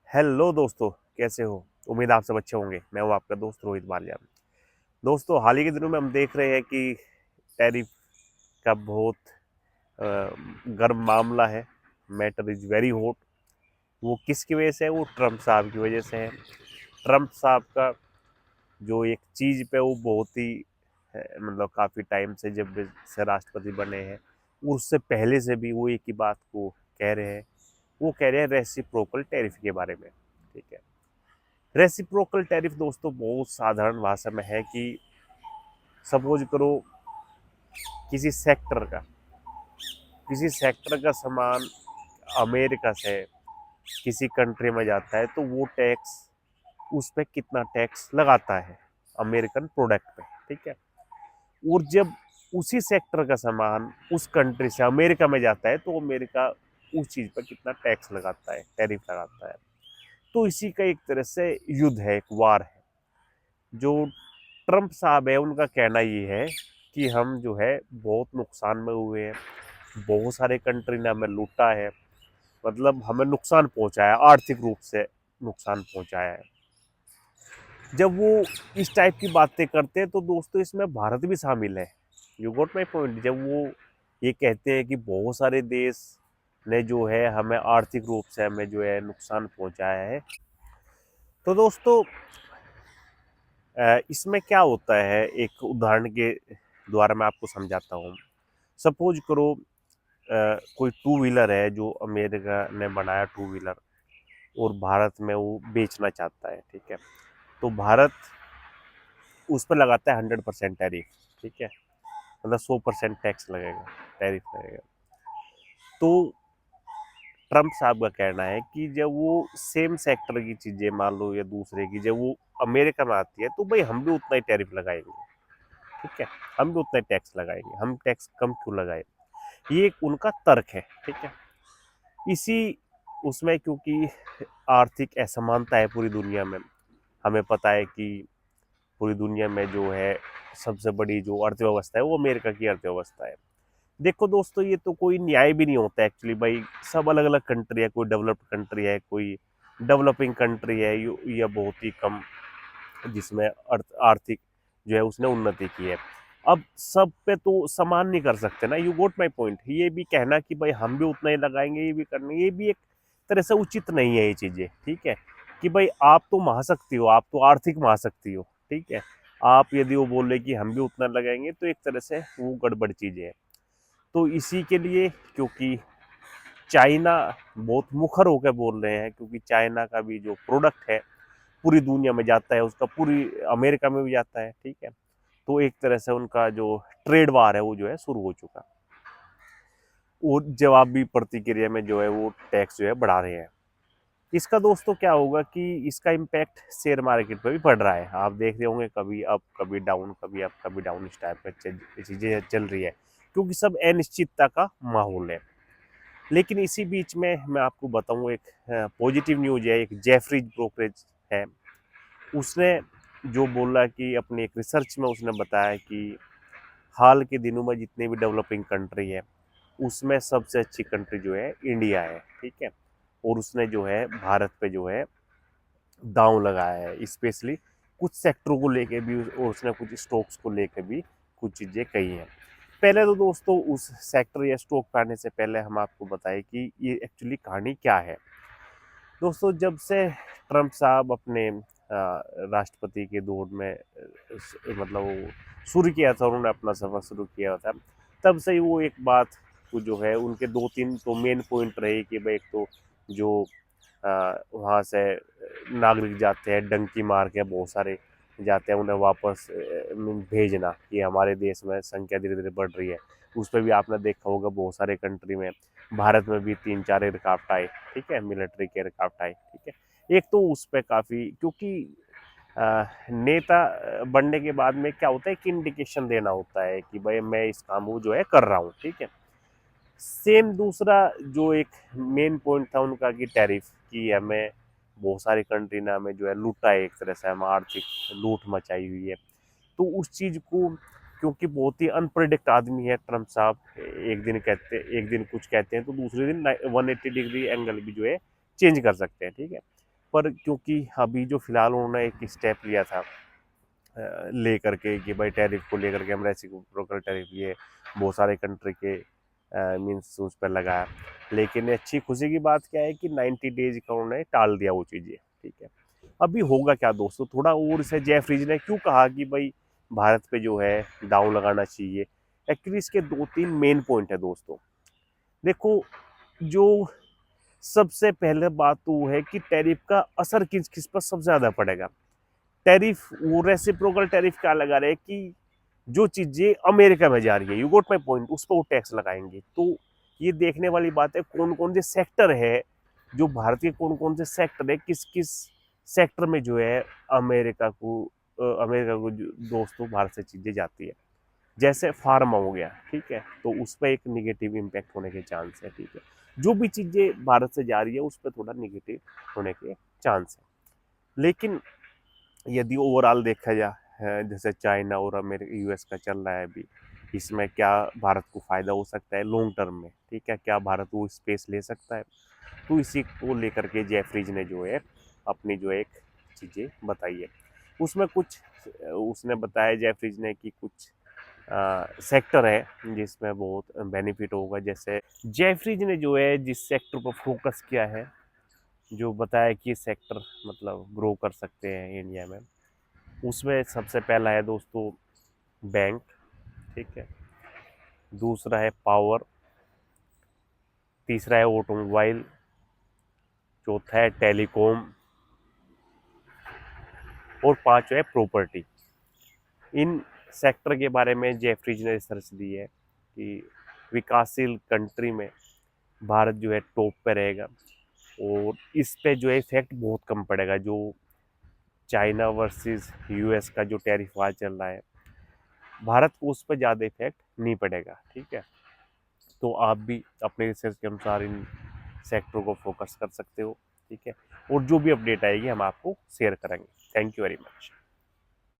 Hello दोस्तों, कैसे हो? उम्मीद आप सब अच्छे होंगे। मैं हूं आपका दोस्त रोहित बालिया। दोस्तों, हाल ही के दिनों में हम देख रहे हैं कि टैरिफ का बहुत अ, गर्म मामला है। Matter is very hot. वो किसकी वजह से है? वो ट्रम्प साहब की वजह से है। ट्रम्प साहब का जो एक चीज़ पे वो बहुत ही मतलब काफ़ी टाइम से जब से राष्ट्रपति बने हैं, उससे पहले से भी वो एक ही बात को कह रहे हैं। वो कह रहे हैं रेसिप्रोकल टैरिफ के बारे में। ठीक है। रेसिप्रोकल टैरिफ दोस्तों बहुत साधारण भाषा में है कि सपोज करो किसी सेक्टर का सामान अमेरिका से किसी कंट्री में जाता है तो वो टैक्स उस पर कितना टैक्स लगाता है अमेरिकन प्रोडक्ट पे। ठीक है। और जब उसी सेक्टर का सामान उस कंट्री से अमेरिका में जाता है तो अमेरिका उस चीज़ पर कितना टैक्स लगाता है, टैरिफ लगाता है। तो इसी का एक तरह से युद्ध है, एक वार है। जो ट्रम्प साहब है उनका कहना ये है कि हम जो है बहुत नुकसान में हुए हैं, बहुत सारे कंट्री ने हमें लूटा है, मतलब हमें नुकसान पहुंचाया, आर्थिक रूप से नुकसान पहुंचाया है। जब वो इस टाइप की बातें करते हैं तो दोस्तों इसमें भारत भी शामिल है। You got my point. जब वो ये कहते हैं कि बहुत सारे देश ने जो है हमें आर्थिक रूप से हमें जो है नुकसान पहुंचाया है, तो दोस्तों इसमें क्या होता है, एक उदाहरण के द्वारा मैं आपको समझाता हूँ। सपोज करो कोई टू व्हीलर है जो अमेरिका ने बनाया टू व्हीलर, और भारत में वो बेचना चाहता है। ठीक है। तो भारत उस पर लगाता है 100% टैरिफ। ठीक है। मतलब 100% टैक्स लगेगा, टैरिफ लगेगा। तो ट्रम्प साहब का कहना है कि जब वो सेम सेक्टर की चीज़ें मान लो या दूसरे की जब वो अमेरिका में आती है तो भाई हम भी उतना ही टैरिफ लगाएंगे। ठीक है। हम भी उतना ही टैक्स लगाएंगे, हम टैक्स कम क्यों लगाए? ये एक उनका तर्क है। ठीक है। इसी उसमें क्योंकि आर्थिक असमानता है पूरी दुनिया में, हमें पता है कि पूरी दुनिया में जो है सबसे बड़ी जो अर्थव्यवस्था है वो अमेरिका की अर्थव्यवस्था है। देखो दोस्तों, ये तो कोई न्याय भी नहीं होता एक्चुअली भाई। सब अलग अलग कंट्री है, कोई डेवलप्ड कंट्री है, कोई डेवलपिंग कंट्री है, या बहुत ही कम जिसमें आर्थिक जो है उसने उन्नति की है। अब सब पे तो समान नहीं कर सकते ना। You got my point. ये भी कहना कि भाई हम भी उतना ही लगाएंगे, ये भी करना, ये भी एक तरह से उचित नहीं है ये चीजें। ठीक है। कि भाई आप तो महाशक्ति हो, आप तो आर्थिक महाशक्ति हो। ठीक है। आप यदि वो बोल रहे कि हम भी उतना लगाएंगे तो एक तरह से वो गड़बड़ चीजें हैं। तो इसी के लिए क्योंकि चाइना बहुत मुखर होकर बोल रहे हैं, क्योंकि चाइना का भी जो प्रोडक्ट है पूरी दुनिया में जाता है, उसका पूरी अमेरिका में भी जाता है। ठीक है। तो एक तरह से उनका जो ट्रेड वार है वो जो है शुरू हो चुका। वो जवाबी प्रतिक्रिया में जो है वो टैक्स जो है बढ़ा रहे हैं। इसका दोस्तों क्या होगा कि इसका इम्पैक्ट शेयर मार्केट पर भी पड़ रहा है। आप देख रहे होंगे कभी अप कभी डाउन, कभी अप कभी डाउन, इस टाइप का चीज़ें चल रही है, क्योंकि सब अनिश्चितता का माहौल है। लेकिन इसी बीच में मैं आपको बताऊं, एक पॉजिटिव न्यूज है। एक जेफरीज ब्रोकरेज है, उसने जो बोला कि अपनी एक रिसर्च में उसने बताया कि हाल के दिनों में जितने भी डेवलपिंग कंट्री है उसमें सबसे अच्छी कंट्री जो है इंडिया है। ठीक है। और उसने जो है भारत पे जो है दांव लगाया है, स्पेशली कुछ सेक्टरों को लेके भी, और उसने कुछ स्टॉक्स को लेके भी कुछ चीज़ें कही हैं। पहले तो दोस्तों उस सेक्टर या स्टॉक पे आने से पहले हम आपको बताएं कि ये एक्चुअली कहानी क्या है। दोस्तों, जब से ट्रम्प साहब अपने राष्ट्रपति के दौर में मतलब वो शुरू किया था, उन्होंने अपना सफर शुरू किया था, तब से ही वो एक बात को जो है उनके दो तीन तो मेन पॉइंट रहे कि भाई एक तो जो वहाँ से नागरिक जाते हैं डंकी मार के, बहुत सारे जाते हैं, उन्हें वापस भेजना, कि हमारे देश में संख्या धीरे धीरे बढ़ रही है। उस पर भी आपने देखा होगा बहुत सारे कंट्री में, भारत में भी 3-4 एयरक्राफ्ट आए। ठीक है। मिलिट्री के एयरक्राफ्ट आए। ठीक है। एक तो उस पर काफ़ी, क्योंकि नेता बनने के बाद में क्या होता है कि इंडिकेशन देना होता है कि भाई मैं इस काम को जो है कर रहा हूँ। ठीक है। सेम दूसरा जो एक मेन पॉइंट था उनका कि टैरिफ की हमें बहुत सारी कंट्री ने हमें जो है लूटा है, एक तरह से हम आर्थिक लूट मचाई हुई है। तो उस चीज़ को, क्योंकि बहुत ही अनप्रेडिक्ट आदमी है ट्रम्प साहब, एक दिन कुछ कहते हैं तो दूसरे दिन 180 डिग्री एंगल भी जो है चेंज कर सकते हैं। ठीक है। पर क्योंकि अभी जो फिलहाल उन्होंने एक स्टेप लिया था ले करके कि भाई टैरिफ को लेकर के हम रेसिप्रोकल टैरिफ लिए बहुत सारे कंट्री के मीन्स उस पर लगाया, लेकिन अच्छी खुशी की बात क्या है कि 90 डेज का उन्होंने टाल दिया वो चीज़ें। ठीक है, अभी होगा क्या दोस्तों, थोड़ा और से जेफरीज ने क्यों कहा कि भाई भारत पे जो है डाउन लगाना चाहिए। एक्चुअली इसके दो तीन मेन पॉइंट है दोस्तों। देखो, जो सबसे पहले बात तो वो है कि टैरिफ का असर किस किस पर सबसे ज्यादा पड़ेगा। टैरिफ वो रेसिप्रोकल टैरिफ क्या लगा रहे हैं कि जो चीजें अमेरिका में जा रही है, यू गोट माई पॉइंट, उस पर वो टैक्स लगाएंगे। तो ये देखने वाली बात है कौन कौन से सेक्टर है, जो भारत के कौन कौन से सेक्टर है, किस किस सेक्टर में जो है अमेरिका को दोस्तों भारत से चीजें जाती है। जैसे फार्मा हो गया, ठीक है, तो उस पर एक निगेटिव इम्पैक्ट होने के चांस है। ठीक है, जो भी चीजें भारत से जा रही है उस पर थोड़ा निगेटिव होने के चांस है। लेकिन यदि ओवरऑल देखा जाए, जैसे चाइना और अमेरिका यूएस का चल रहा है अभी, इसमें क्या भारत को फायदा हो सकता है लॉन्ग टर्म में। ठीक है, क्या भारत वो स्पेस ले सकता है। तो इसी को लेकर के जेफरीज ने जो है अपनी जो एक चीज़ें बताई है। उसमें कुछ उसने बताया जेफरीज ने कि कुछ सेक्टर है जिसमें बहुत बेनिफिट होगा। जैसे जेफरीज ने जो है जिस सेक्टर पर फोकस किया है, जो बताया कि ये सेक्टर मतलब ग्रो कर सकते हैं इंडिया में, उसमें सबसे पहला है दोस्तों बैंक। ठीक है, दूसरा है पावर, तीसरा है ऑटोमोबाइल, चौथा है टेलीकॉम, और पांचवा है प्रॉपर्टी। इन सेक्टर के बारे में जेफरीज ने रिसर्च दी है कि विकासशील कंट्री में भारत जो है टॉप पे रहेगा, और इस पे जो है इफेक्ट बहुत कम पड़ेगा। जो चाइना वर्सेस यूएस का जो टैरिफ वार चल रहा है, भारत को उस पर ज़्यादा इफेक्ट नहीं पड़ेगा। ठीक है, तो आप भी अपने रिसर्च के अनुसार इन सेक्टरों को फोकस कर सकते हो। ठीक है, और जो भी अपडेट आएगी हम आपको शेयर करेंगे। Thank you very much.